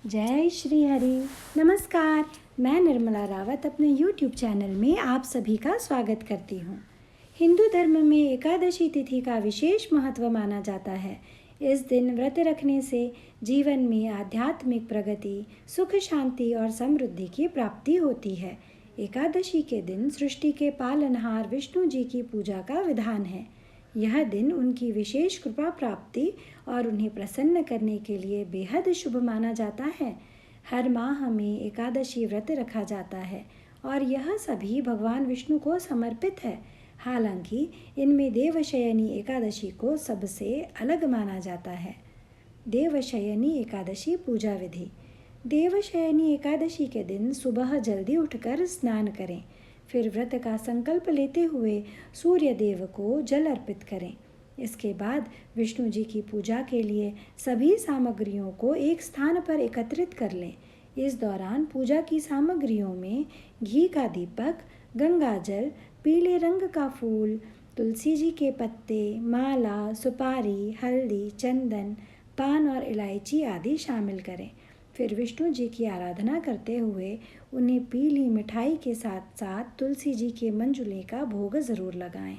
जय श्री हरि। नमस्कार, मैं निर्मला रावत अपने YouTube चैनल में आप सभी का स्वागत करती हूँ। हिंदू धर्म में एकादशी तिथि का विशेष महत्व माना जाता है। इस दिन व्रत रखने से जीवन में आध्यात्मिक प्रगति, सुख, शांति और समृद्धि की प्राप्ति होती है। एकादशी के दिन सृष्टि के पालनहार विष्णु जी की पूजा का विधान है। यह दिन उनकी विशेष कृपा प्राप्ति और उन्हें प्रसन्न करने के लिए बेहद शुभ माना जाता है। हर माह में एकादशी व्रत रखा जाता है और यह सभी भगवान विष्णु को समर्पित है। हालांकि इनमें देवशयनी एकादशी को सबसे अलग माना जाता है। देवशयनी एकादशी पूजा विधि। देवशयनी एकादशी के दिन सुबह जल्दी उठकर स्नान करें। फिर व्रत का संकल्प लेते हुए सूर्य देव को जल अर्पित करें। इसके बाद विष्णु जी की पूजा के लिए सभी सामग्रियों को एक स्थान पर एकत्रित कर लें। इस दौरान पूजा की सामग्रियों में घी का दीपक, गंगा जल, पीले रंग का फूल, तुलसी जी के पत्ते, माला, सुपारी, हल्दी, चंदन, पान और इलायची आदि शामिल करें। फिर विष्णु जी की आराधना करते हुए उन्हें पीली मिठाई के साथ साथ तुलसी जी के मंजुले का भोग ज़रूर लगाएं।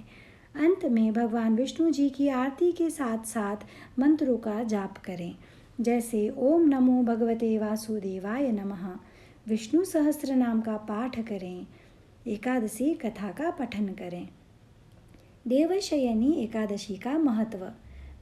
अंत में भगवान विष्णु जी की आरती के साथ साथ मंत्रों का जाप करें, जैसे ओम नमो भगवते वासुदेवाय नमः। विष्णु सहस्त्र नाम का पाठ करें। एकादशी कथा का पठन करें। देवशयनी एकादशी का महत्व।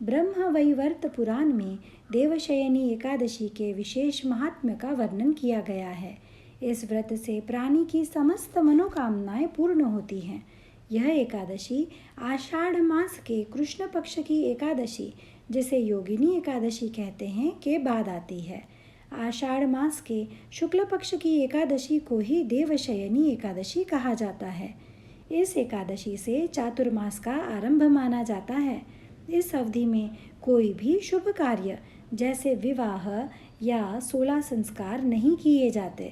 ब्रह्मवैवर्त पुराण में देवशयनी एकादशी के विशेष महात्म्य का वर्णन किया गया है। इस व्रत से प्राणी की समस्त मनोकामनाएं पूर्ण होती हैं। यह एकादशी आषाढ़ मास के कृष्ण पक्ष की एकादशी, जिसे योगिनी एकादशी कहते हैं, के बाद आती है। आषाढ़ मास के शुक्ल पक्ष की एकादशी को ही देवशयनी एकादशी कहा जाता है। इस एकादशी से चातुर्मास का आरंभ माना जाता है। इस अवधि में कोई भी शुभ कार्य जैसे विवाह या 16 संस्कार नहीं किए जाते।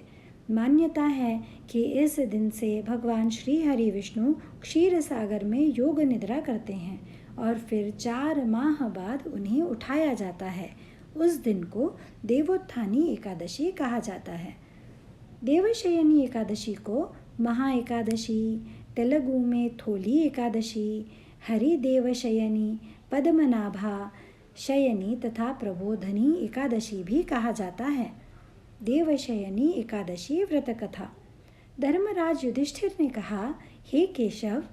मान्यता है कि इस दिन से भगवान श्री हरि विष्णु क्षीर सागर में योग निद्रा करते हैं और फिर 4 माह बाद उन्हें उठाया जाता है। उस दिन को देवोत्थानी एकादशी कहा जाता है। देवशयनी एकादशी को महा एकादशी, तेलुगु में थोली एकादशी, हरि देवशयनी, पद्मनाभा शयनी तथा प्रबोधनी एकादशी भी कहा जाता है। देवशयनी एकादशी व्रत कथा। धर्मराज युधिष्ठिर ने कहा, हे केशव,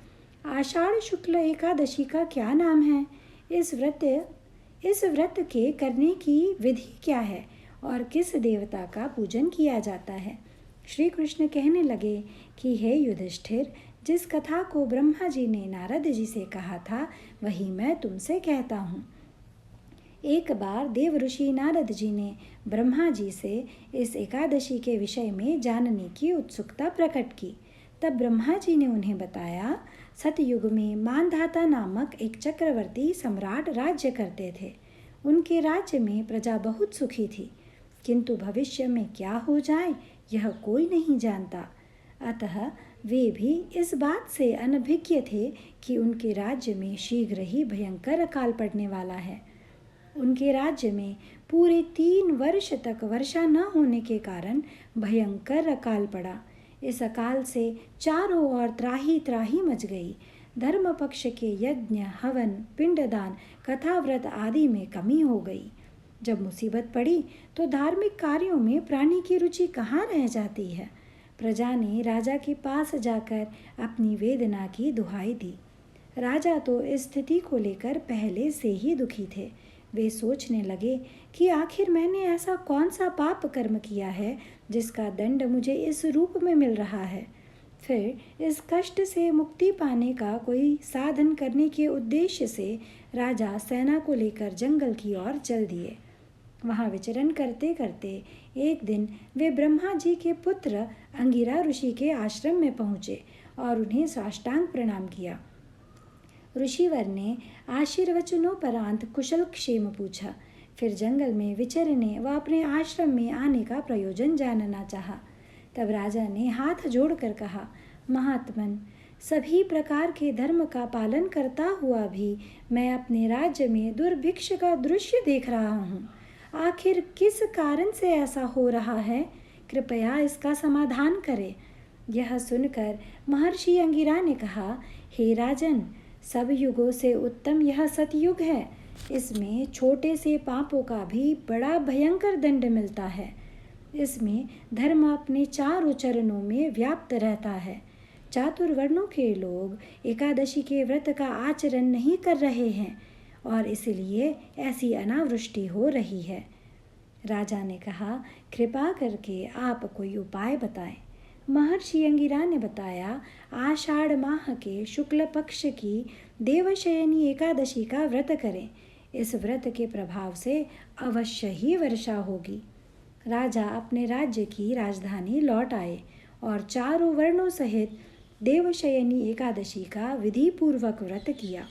आषाढ़ शुक्ल एकादशी का क्या नाम है? इस व्रत के करने की विधि क्या है और किस देवता का पूजन किया जाता है? श्री कृष्ण कहने लगे कि हे युधिष्ठिर, जिस कथा को ब्रह्मा जी ने नारद जी से कहा था वही मैं तुमसे कहता हूँ। एक बार देव ऋषि नारद जी ने ब्रह्मा जी से इस एकादशी के विषय में जानने की उत्सुकता प्रकट की। तब ब्रह्मा जी ने उन्हें बताया, सतयुग में मानधाता नामक एक चक्रवर्ती सम्राट राज्य करते थे। उनके राज्य में प्रजा बहुत सुखी थी, किंतु भविष्य में क्या हो जाए यह कोई नहीं जानता। अतः वे भी इस बात से अनभिज्ञ थे कि उनके राज्य में शीघ्र ही भयंकर अकाल पड़ने वाला है। उनके राज्य में पूरे 3 वर्ष तक वर्षा न होने के कारण भयंकर अकाल पड़ा। इस अकाल से चारों ओर त्राही त्राही मच गई। धर्म पक्ष के यज्ञ, हवन, पिंडदान, कथाव्रत आदि में कमी हो गई। जब मुसीबत पड़ी तो धार्मिक कार्यों में प्राणी की रुचि कहाँ रह जाती है। प्रजा ने राजा के पास जाकर अपनी वेदना की दुहाई दी। राजा तो इस स्थिति को लेकर पहले से ही दुखी थे। वे सोचने लगे कि आखिर मैंने ऐसा कौन सा पाप कर्म किया है जिसका दंड मुझे इस रूप में मिल रहा है। फिर इस कष्ट से मुक्ति पाने का कोई साधन करने के उद्देश्य से राजा सेना को लेकर जंगल की ओर चल दिए। वहाँ विचरण करते करते एक दिन वे ब्रह्मा जी के पुत्र अंगिरा ऋषि के आश्रम में पहुँचे और उन्हें साष्टांग प्रणाम किया। ऋषिवर ने आशीर्वचनोपरांत कुशल क्षेम पूछा। फिर जंगल में विचरने व अपने आश्रम में आने का प्रयोजन जानना चाहा। तब राजा ने हाथ जोड़कर कहा, महात्मन, सभी प्रकार के धर्म का पालन करता हुआ भी मैं अपने राज्य में दुर्भिक्ष का दृश्य देख रहा हूँ। आखिर किस कारण से ऐसा हो रहा है? कृपया इसका समाधान करें। यह सुनकर महर्षि अंगिरा ने कहा, हे राजन, सब युगों से उत्तम यह सतयुग है। इसमें छोटे से पापों का भी बड़ा भयंकर दंड मिलता है। इसमें धर्म अपने चारों चरणों में व्याप्त रहता है। चातुर्वर्णों के लोग एकादशी के व्रत का आचरण नहीं कर रहे हैं और इसलिए ऐसी अनावृष्टि हो रही है। राजा ने कहा, कृपा करके आप कोई उपाय बताएं। महर्षि अंगिरा ने बताया, आषाढ़ माह के शुक्ल पक्ष की देवशयनी एकादशी का व्रत करें। इस व्रत के प्रभाव से अवश्य ही वर्षा होगी। राजा अपने राज्य की राजधानी लौट आए और चारों वर्णों सहित देवशयनी एकादशी का विधि पूर्वक व्रत किया।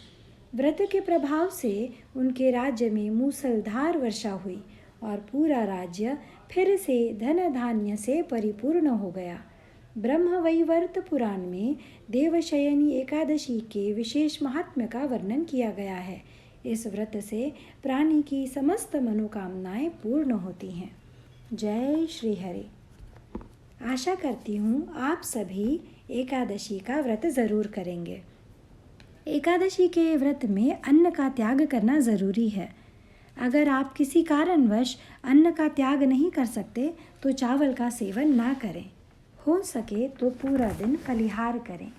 व्रत के प्रभाव से उनके राज्य में मूसलधार वर्षा हुई और पूरा राज्य फिर से धन धान्य से परिपूर्ण हो गया। ब्रह्मवैवर्त पुराण में देवशयनी एकादशी के विशेष महात्म्य का वर्णन किया गया है। इस व्रत से प्राणी की समस्त मनोकामनाएं पूर्ण होती हैं। जय श्री हरि। आशा करती हूँ आप सभी एकादशी का व्रत ज़रूर करेंगे। एकादशी के व्रत में अन्न का त्याग करना ज़रूरी है। अगर आप किसी कारणवश अन्न का त्याग नहीं कर सकते तो चावल का सेवन ना करें। हो सके तो पूरा दिन फलिहार करें।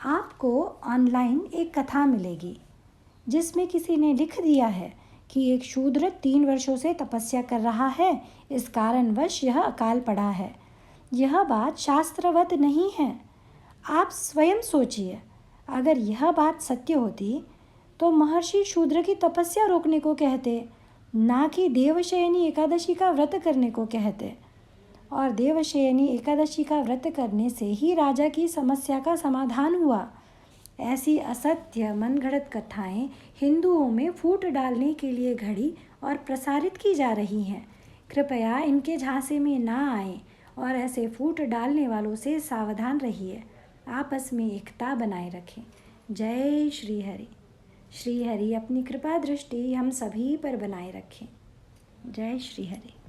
आपको ऑनलाइन एक कथा मिलेगी जिसमें किसी ने लिख दिया है कि एक शूद्र 3 वर्षों से तपस्या कर रहा है, इस कारणवश यह अकाल पड़ा है। यह बात शास्त्रवत नहीं है। आप स्वयं सोचिए, अगर यह बात सत्य होती तो महर्षि शूद्र की तपस्या रोकने को कहते, ना कि देवशयनी एकादशी का व्रत करने को कहते। और देवशयनी एकादशी का व्रत करने से ही राजा की समस्या का समाधान हुआ। ऐसी असत्य मनगढ़ंत कथाएं हिंदुओं में फूट डालने के लिए घड़ी और प्रसारित की जा रही हैं। कृपया इनके झांसे में ना आएं और ऐसे फूट डालने वालों से सावधान रहिए। आपस में एकता बनाए रखें। जय श्री हरि। श्री हरि अपनी कृपा दृष्टि हम सभी पर बनाए रखें। जय श्री हरि।